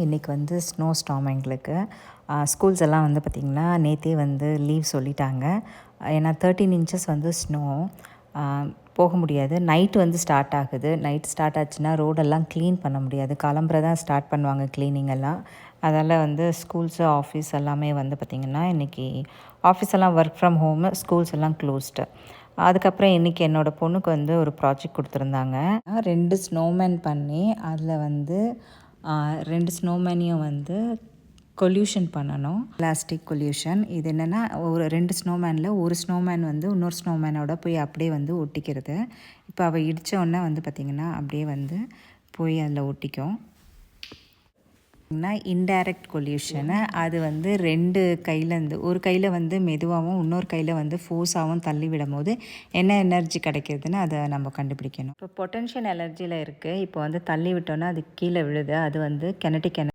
இன்றைக்கி வந்து snow storm எங்களுக்கு. ஸ்கூல்ஸ் எல்லாம் வந்து பார்த்திங்கன்னா நேற்றே வந்து லீவ் சொல்லிட்டாங்க. ஏன்னா 13 இன்ச்சஸ் வந்து ஸ்னோ. போக முடியாது. நைட்டு வந்து ஸ்டார்ட் ஆகுது. நைட் ஸ்டார்ட் ஆச்சுன்னா ரோடெல்லாம் க்ளீன் பண்ண முடியாது. காலம்பரை தான் ஸ்டார்ட் பண்ணுவாங்க க்ளீனிங் எல்லாம். அதனால் வந்து ஸ்கூல்ஸு ஆஃபீஸ் எல்லாமே வந்து பார்த்திங்கன்னா இன்றைக்கி ஆஃபீஸ் எல்லாம் ஒர்க் ஃப்ரம் ஹோமு, ஸ்கூல்ஸ் எல்லாம் க்ளோஸ்டு. அதுக்கப்புறம் இன்றைக்கி என்னோடய பொண்ணுக்கு வந்து ஒரு ப்ராஜெக்ட் கொடுத்துருந்தாங்க. 2 ஸ்னோமேன் பண்ணி அதில் வந்து 2 ஸ்னோமேனையும் வந்து கொல்யூஷன் பண்ணணும். Plastic coalition. இது என்னென்னா ஒரு 2 ஸ்னோமேனில் ஒரு ஸ்னோமேன் வந்து இன்னொரு ஸ்னோமேனோட போய் அப்படியே வந்து ஒட்டிக்கிறது. இப்போ அவள் இடித்தோடனே வந்து பார்த்திங்கன்னா அப்படியே வந்து போய் அதில் ஒட்டிக்கும். இன்டைரக்ட் கொல்யூஷனு அது வந்து 2 கையிலேருந்து ஒரு கையில் வந்து மெதுவாகவும் இன்னொரு கையில் வந்து ஃபோர்ஸாகவும் தள்ளி விடும் போது என்ன எனர்ஜி கிடைக்கிதுன்னு அதை நம்ம கண்டுபிடிக்கணும். இப்போ பொட்டென்ஷியல் எனர்ஜியில் இருக்குது. இப்போ வந்து தள்ளி விட்டோன்னா அது கீழே விழுது. அது வந்து கெனடிக்